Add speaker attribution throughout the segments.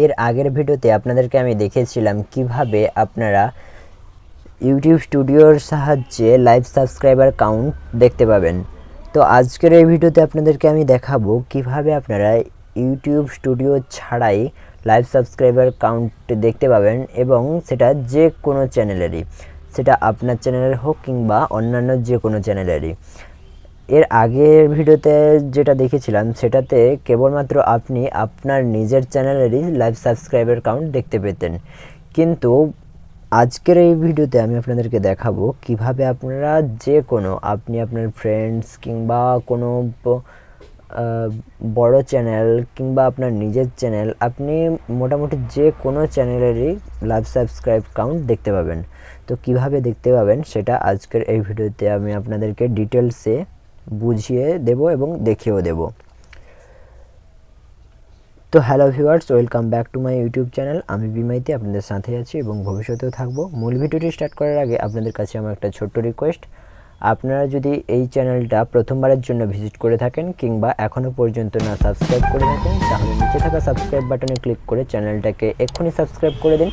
Speaker 1: এর আগের ভিডিওতে আপনাদেরকে আমি দেখিয়েছিলাম কিভাবে আপনারা ইউটিউব স্টুডিওর সাহায্যে লাইভ সাবস্ক্রাইবার কাউন্ট দেখতে পাবেন। তো আজকের এই ভিডিওতে আপনাদেরকে আমি দেখাবো কিভাবে আপনারা ইউটিউব স্টুডিও ছাড়াই লাইভ সাবস্ক্রাইবার কাউন্ট দেখতে পাবেন, এবং সেটা যে কোনো চ্যানেলেরই, সেটা আপনার চ্যানেলের হোক কিংবা অন্যান্য যে কোনো চ্যানেলেরই। এর আগের ভিডিওতে যেটা দেখেছিলাম সেটাতে কেবলমাত্র আপনি আপনার নিজের চ্যানেলেরই লাইভ সাবস্ক্রাইবার কাউন্ট দেখতে পেতেন, কিন্তু আজকের এই ভিডিওতে আমি আপনাদেরকে দেখাবো কিভাবে আপনারা যে কোনো, আপনি আপনার ফ্রেন্ডস কিংবা কোনো বড় চ্যানেল কিংবা আপনার নিজের চ্যানেল, আপনি মোটামুটি যে কোনো চ্যানেলেরই লাইভ সাবস্ক্রাইব কাউন্ট দেখতে পাবেন। তো কিভাবে দেখতে পাবেন সেটা আজকের এই ভিডিওতে আমি আপনাদেরকে ডিটেলসে বুঝিয়ে দেব এবং দেখিয়েও দেব। তো hello viewers, welcome back to my YouTube channel. আমি বিমাইতে আপনাদের সাথে আছি এবং ভবিষ্যতেও থাকবো। মূল ভিডিওটি স্টার্ট করার আগে আপনাদের কাছে আমার একটা ছোট্ট রিকোয়েস্ট, আপনারা যদি এই চ্যানেলটা প্রথমবারের জন্য ভিজিট করে থাকেন কিংবা এখনও পর্যন্ত না সাবস্ক্রাইব করে থাকেন, তাহলে নিচে থাকা সাবস্ক্রাইব বাটনে ক্লিক করে চ্যানেলটাকে এক্ষুনি সাবস্ক্রাইব করে দিন।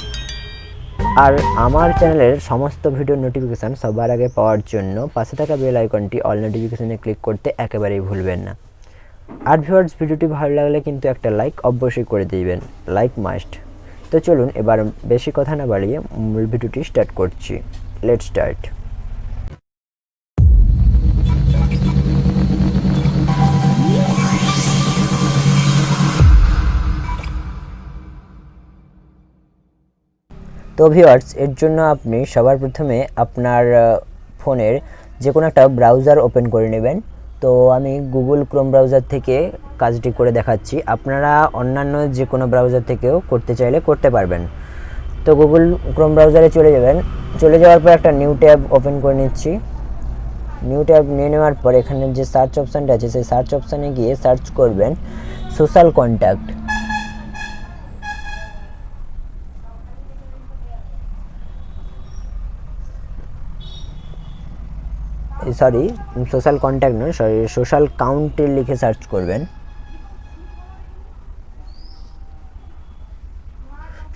Speaker 1: আর আমার চ্যানেলের সমস্ত ভিডিও নোটিফিকেশান সবার আগে পাওয়ার জন্য পাশে থাকা বেল আইকনটি অল নোটিফিকেশানে ক্লিক করতে একেবারেই ভুলবেন না। আর ভিউয়ার্স, ভিডিওটি ভালো লাগলে কিন্তু একটা লাইক অবশ্যই করে দিবেন, লাইক মাস্ট। তো চলুন এবার বেশি কথা না বাড়িয়ে মূল ভিডিওটি স্টার্ট করছি। Let's start. তো ভিউয়ার্স, এর জন্য আপনি সবার প্রথমে আপনার ফোনের যে কোনো একটা ব্রাউজার ওপেন করে নেবেন। তো আমি গুগল ক্রোম ব্রাউজার থেকে কাজটি করে দেখাচ্ছি, আপনারা অন্যান্য যে কোনো ব্রাউজার থেকেও করতে চাইলে করতে পারবেন। তো গুগল ক্রোম ব্রাউজারে চলে যাবেন, চলে যাওয়ার পর একটা নিউ ট্যাব ওপেন করে নিচ্ছি। নিউ ট্যাব নিয়ে নেওয়ার পর এখানে যে সার্চ অপশানটা আছে সেই সার্চ অপশানে গিয়ে সার্চ করবেন সোশ্যাল কন্ট্যাক্ট। সোশ্যাল কন্ট্যাক্ট নয়, সোশ্যাল কাউন্ট লিখে সার্চ করবেন।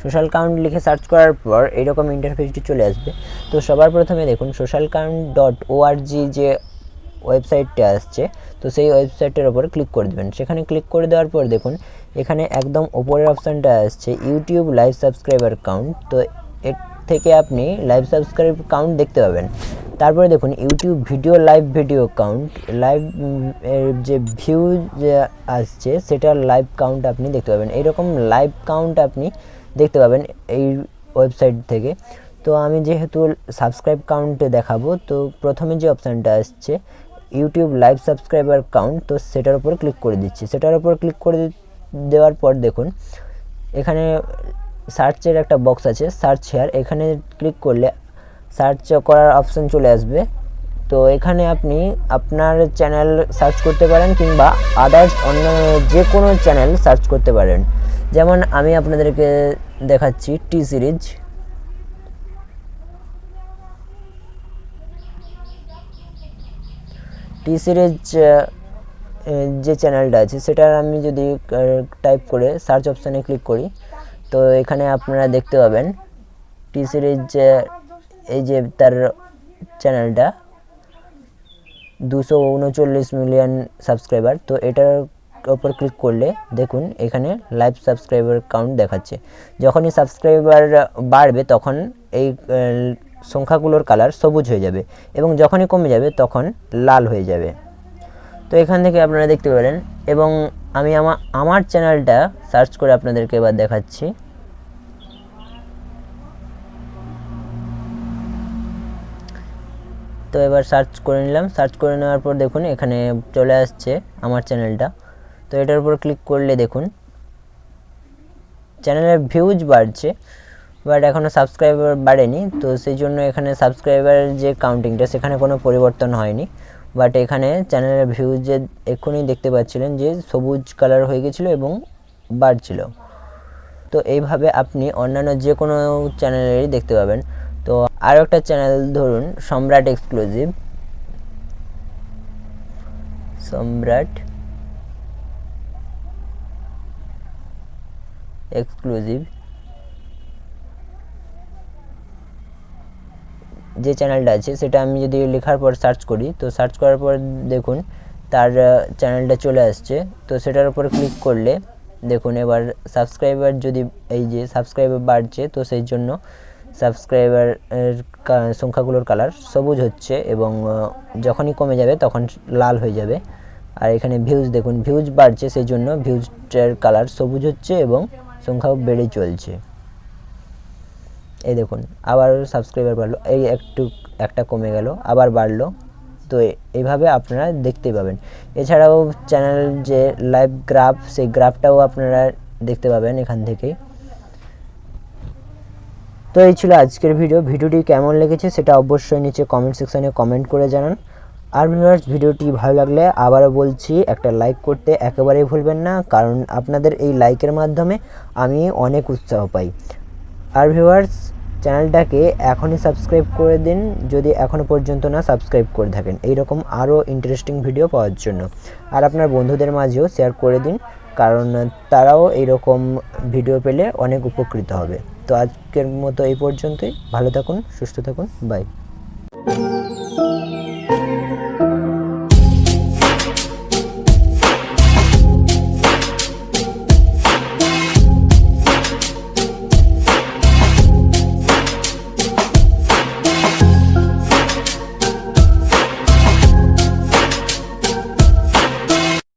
Speaker 1: সোশ্যাল কাউন্ট লিখে সার্চ করার পর এইরকম ইন্টারফেসটি চলে আসবে। তো সবার প্রথমে দেখুন socialcount.org যে ওয়েবসাইটটা আসছে, তো সেই ওয়েবসাইটের ওপর ক্লিক করে দেবেন। সেখানে ক্লিক করে দেওয়ার পর দেখুন এখানে একদম ওপরের অপশানটা আসছে ইউটিউব লাইভ সাবস্ক্রাইবার কাউন্ট। তো এর থেকে আপনি লাইভ সাবস্ক্রাইব কাউন্ট দেখতে পাবেন। তারপরে দেখুন ইউটিউব ভিডিও কাউন্ট, লাইভ যে ভিউ যে আসছে সেটার লাইভ কাউন্ট আপনি দেখতে পাবেন। এইরকম লাইভ কাউন্ট আপনি দেখতে পাবেন এই ওয়েবসাইট থেকে। তো আমি যেহেতু সাবস্ক্রাইব কাউন্টে দেখাবো, তো প্রথমে যে অপশানটা আসছে ইউটিউব লাইভ সাবস্ক্রাইবার কাউন্ট, তো সেটার উপর ক্লিক করে দিচ্ছি। সেটার উপর ক্লিক করে দেওয়ার পর দেখুন এখানে সার্চের একটা বক্স আছে, সার্চ হেয়ার, এখানে ক্লিক করলে সার্চ করার অপশান চলে আসবে। তো এখানে আপনি আপনার চ্যানেল সার্চ করতে পারেন কিংবা আদার্স অন্য যে কোনো চ্যানেল সার্চ করতে পারেন। যেমন আমি আপনাদেরকে দেখাচ্ছি টি সিরিজ। যে চ্যানেলটা আছে সেটার আমি যদি টাইপ করে সার্চ অপশানে ক্লিক করি, তো এখানে আপনারা দেখতে পাবেন টি সিরিজ, এই যে তার চ্যানেলটা 239 মিলিয়ন সাবস্ক্রাইবার। তো এটার ওপর ক্লিক করলে দেখুন এখানে লাইভ সাবস্ক্রাইবার কাউন্ট দেখাচ্ছে। যখনই সাবস্ক্রাইবার বাড়বে তখন এই সংখ্যাগুলোর কালার সবুজ হয়ে যাবে, এবং যখনই কমে যাবে তখন লাল হয়ে যাবে। তো এখান থেকে আপনারা দেখতে পারেন, এবং আমি আমার চ্যানেলটা সার্চ করে আপনাদেরকে এবার দেখাচ্ছি। তো এবার সার্চ করে নিলাম, সার্চ করে নেওয়ার পর দেখুন এখানে চলে আসছে আমার চ্যানেলটা। তো এটার উপর ক্লিক করলে দেখুন চ্যানেলের ভিউজ বাড়ছে, বাট এখনও সাবস্ক্রাইবার বাড়েনি। তো সেই জন্য এখানে সাবস্ক্রাইবারের যে কাউন্টিংটা সেখানে কোনো পরিবর্তন হয়নি, বাট এখানে চ্যানেলের ভিউজ যে এক্ষুনি দেখতে পাচ্ছিলেন যে সবুজ কালার হয়ে গেছিলো এবং বাড়ছিল। তো এইভাবে আপনি অন্যান্য যে কোনো চ্যানেলেরই দেখতে পাবেন। তো আরও একটা চ্যানেল ধরুন সম্রাট এক্সক্লুসিভ, এক্সক্লুসিভ যে চ্যানেলটা আছে সেটা আমি যদি লেখার পর সার্চ করি, তো সার্চ করার পর দেখুন তার চ্যানেলটা চলে আসছে। তো সেটার উপর ক্লিক করলে দেখুন এবার সাবস্ক্রাইবার যদি এই যে সাবস্ক্রাইবার বাড়ছে, তো সেই জন্য সাবস্ক্রাইবার সংখ্যাগুলোর কালার সবুজ হচ্ছে এবং যখনই কমে যাবে তখন লাল হয়ে যাবে। আর এখানে ভিউজ দেখুন, ভিউজ বাড়ছে সেই জন্য ভিউজটার কালার সবুজ হচ্ছে এবং সংখ্যাও বেড়ে চলছে। এই দেখুন আবার সাবস্ক্রাইবার বাড়লো, এই একটা কমে গেল আবার বাড়লো। তো এইভাবে আপনারা দেখতে পাবেন। এছাড়াও চ্যানেল যে লাইভ গ্রাফ, সেই গ্রাফটাও আপনারা দেখতে পাবেন এখান থেকেই। তো এই ছিল আজকের ভিডিওটি কেমন লেগেছে সেটা অবশ্যই নিচে কমেন্ট সেকশনে কমেন্ট করে জানান। আর ভিউয়ার্স, ভিডিওটি ভালো লাগলে আবারও বলছি একটা লাইক করতে একেবারেই ভুলবেন না, কারণ আপনাদের এই লাইকের মাধ্যমে আমি অনেক উৎসাহ পাই। আর ভিউয়ার্স, চ্যানেলটাকে এখনই সাবস্ক্রাইব করে দিন যদি এখনও পর্যন্ত না সাবস্ক্রাইব করে থাকেন এইরকম আরও ইন্টারেস্টিং ভিডিও পাওয়ার জন্য। আর আপনার বন্ধুদের মাঝেও শেয়ার করে দিন, কারণ তারাও এইরকম ভিডিও পেলে অনেক উপকৃত হবে। তো আজকের মতো এই পর্যন্তই। ভালো থাকুন, সুস্থ থাকুন, বাই।